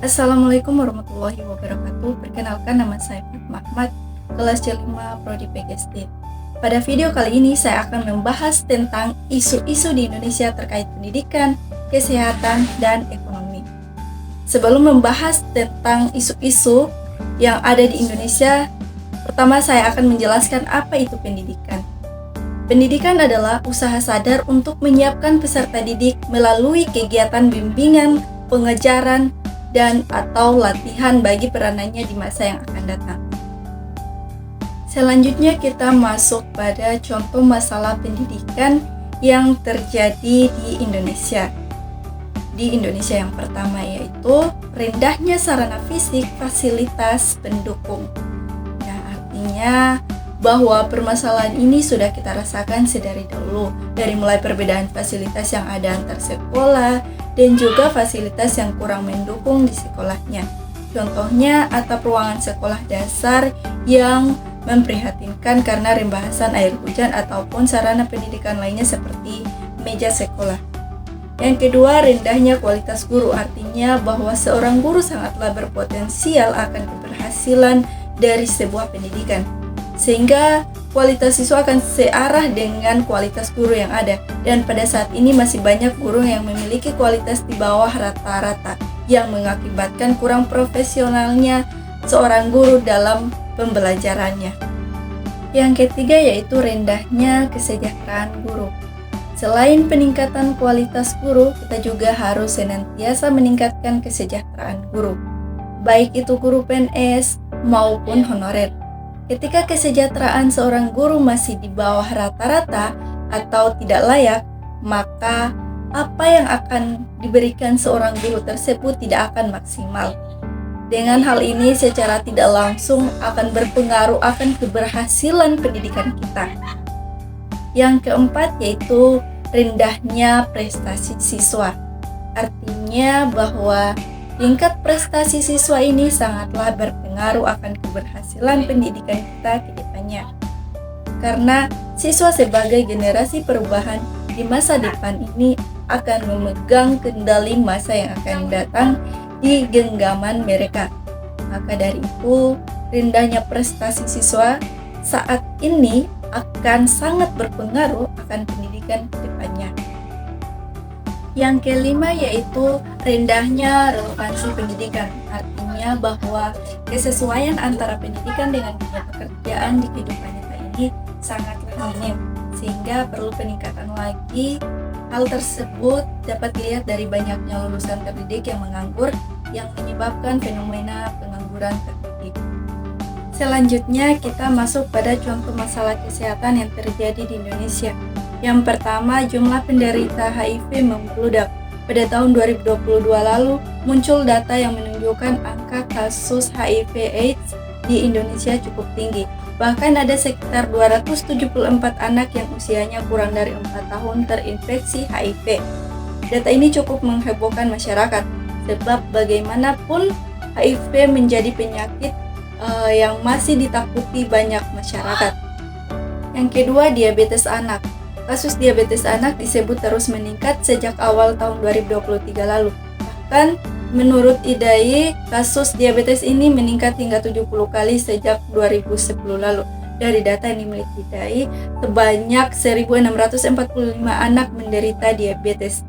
Assalamualaikum warahmatullahi wabarakatuh. Perkenalkan, nama saya Fatma Ahmad, kelas C5 Prodi PGSD. Pada video kali ini saya akan membahas tentang isu-isu di Indonesia terkait pendidikan, kesehatan, dan ekonomi. Sebelum membahas tentang isu-isu yang ada di Indonesia, pertama saya akan menjelaskan apa itu pendidikan. Pendidikan adalah usaha sadar untuk menyiapkan peserta didik melalui kegiatan bimbingan, pengejaran, dan atau latihan bagi peranannya di masa yang akan datang. Selanjutnya kita masuk pada contoh masalah pendidikan yang terjadi di Indonesia. Di Indonesia yang pertama yaitu rendahnya sarana fisik fasilitas pendukung. Nah, artinya bahwa permasalahan ini sudah kita rasakan sedari dahulu, dari mulai perbedaan fasilitas yang ada antar sekolah dan juga fasilitas yang kurang mendukung di sekolahnya. Contohnya atap ruangan sekolah dasar yang memprihatinkan karena rembahasan air hujan ataupun sarana pendidikan lainnya seperti meja sekolah. Yang kedua, rendahnya kualitas guru, artinya bahwa seorang guru sangatlah berpotensial akan keberhasilan dari sebuah pendidikan, sehingga kualitas siswa akan searah dengan kualitas guru yang ada. Dan pada saat ini masih banyak guru yang memiliki kualitas di bawah rata-rata, yang mengakibatkan kurang profesionalnya seorang guru dalam pembelajarannya. Yang ketiga yaitu rendahnya kesejahteraan guru. Selain peningkatan kualitas guru, kita juga harus senantiasa meningkatkan kesejahteraan guru, baik itu guru PNS maupun honorer. Ketika kesejahteraan seorang guru masih di bawah rata-rata atau tidak layak, maka apa yang akan diberikan seorang guru tersebut tidak akan maksimal. Dengan hal ini secara tidak langsung akan berpengaruh akan keberhasilan pendidikan kita. Yang keempat yaitu rendahnya prestasi siswa. Artinya bahwa tingkat prestasi siswa ini sangatlah berpengaruh akan keberhasilan pendidikan kita ke depannya. Karena siswa sebagai generasi perubahan di masa depan ini akan memegang kendali masa yang akan datang di genggaman mereka. Maka dari itu, rendahnya prestasi siswa saat ini akan sangat berpengaruh akan pendidikan ke depannya. Yang kelima yaitu rendahnya relevansi pendidikan, artinya bahwa kesesuaian antara pendidikan dengan dunia pekerjaan di kehidupan nyata ini sangatlah minim, sehingga perlu peningkatan lagi. Hal tersebut dapat dilihat dari banyaknya lulusan terdidik yang menganggur yang menyebabkan fenomena pengangguran terdidik. Selanjutnya kita masuk pada contoh masalah kesehatan yang terjadi di Indonesia. Yang pertama, jumlah penderita HIV membludak. Pada tahun 2022 lalu, muncul data yang menunjukkan angka kasus HIV/AIDS di Indonesia cukup tinggi. Bahkan ada sekitar 274 anak yang usianya kurang dari 4 tahun terinfeksi HIV. Data ini cukup menghebohkan masyarakat, sebab bagaimanapun HIV menjadi penyakit yang masih ditakuti banyak masyarakat. Yang kedua, diabetes anak. Kasus diabetes anak disebut terus meningkat sejak awal tahun 2023 lalu. Bahkan menurut IDAI, kasus diabetes ini meningkat hingga 70 kali sejak 2010 lalu. Dari data yang dimiliki IDAI, sebanyak 1.645 anak menderita diabetes.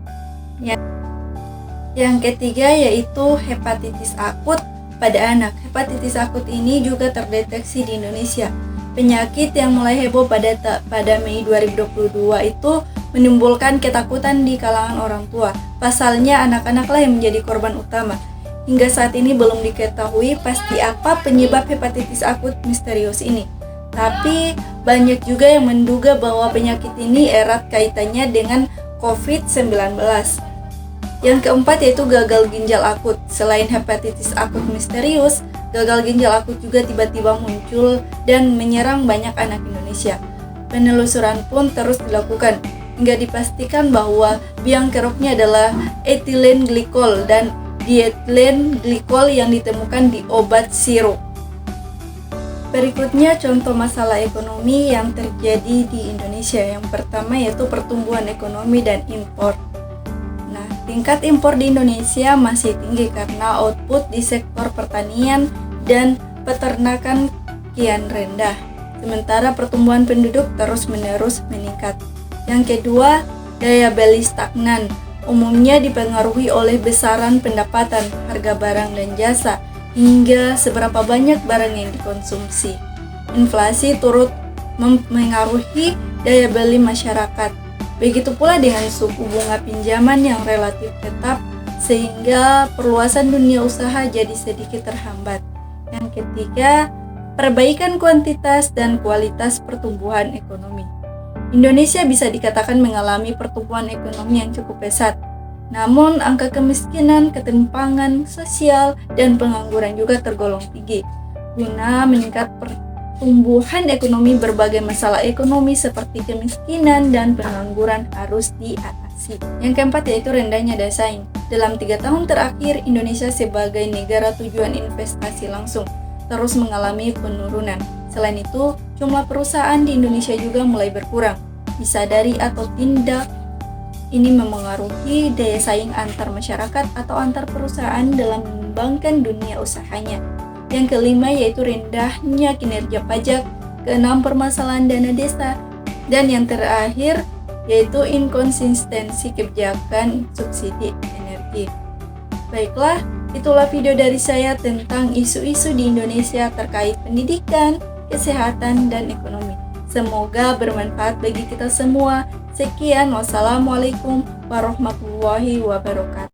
Yang ketiga yaitu hepatitis akut pada anak. Hepatitis akut ini juga terdeteksi di Indonesia. Penyakit yang mulai heboh pada Mei 2022 itu menimbulkan ketakutan di kalangan orang tua. Pasalnya anak-anaklah yang menjadi korban utama. Hingga saat ini belum diketahui pasti apa penyebab hepatitis akut misterius ini. Tapi banyak juga yang menduga bahwa penyakit ini erat kaitannya dengan COVID-19. Yang keempat yaitu gagal ginjal akut. Selain hepatitis akut misterius, gagal ginjal akut juga tiba-tiba muncul dan menyerang banyak anak Indonesia. Penelusuran pun terus dilakukan hingga dipastikan bahwa biang keroknya adalah etilen glikol dan dietilen glikol yang ditemukan di obat sirup. Berikutnya contoh masalah ekonomi yang terjadi di Indonesia. Yang pertama yaitu pertumbuhan ekonomi dan impor. Nah, tingkat impor di Indonesia masih tinggi karena output di sektor pertanian dan peternakan kian rendah, sementara pertumbuhan penduduk terus-menerus meningkat. Yang kedua, daya beli stagnan, umumnya dipengaruhi oleh besaran pendapatan, harga barang dan jasa, hingga seberapa banyak barang yang dikonsumsi. Inflasi turut mempengaruhi daya beli masyarakat. Begitu pula dengan suku bunga pinjaman yang relatif tetap, sehingga perluasan dunia usaha jadi sedikit terhambat. Yang ketiga, perbaikan kuantitas dan kualitas pertumbuhan ekonomi. Indonesia bisa dikatakan mengalami pertumbuhan ekonomi yang cukup pesat. Namun, angka kemiskinan, ketimpangan sosial, dan pengangguran juga tergolong tinggi. Guna meningkat pertumbuhan ekonomi, berbagai masalah ekonomi seperti kemiskinan dan pengangguran harus diatasi. Yang keempat yaitu rendahnya daya saing. Dalam 3 tahun terakhir, Indonesia sebagai negara tujuan investasi langsung terus mengalami penurunan. Selain itu, jumlah perusahaan di Indonesia juga mulai berkurang. Disadari atau tidak, ini memengaruhi daya saing antar masyarakat atau antar perusahaan dalam mengembangkan dunia usahanya. Yang kelima yaitu rendahnya kinerja pajak, keenam permasalahan dana desa, dan yang terakhir yaitu inkonsistensi kebijakan subsidi energi. Baiklah, itulah video dari saya tentang isu-isu di Indonesia terkait pendidikan, kesehatan, dan ekonomi. Semoga bermanfaat bagi kita semua. Sekian, wassalamualaikum warahmatullahi wabarakatuh.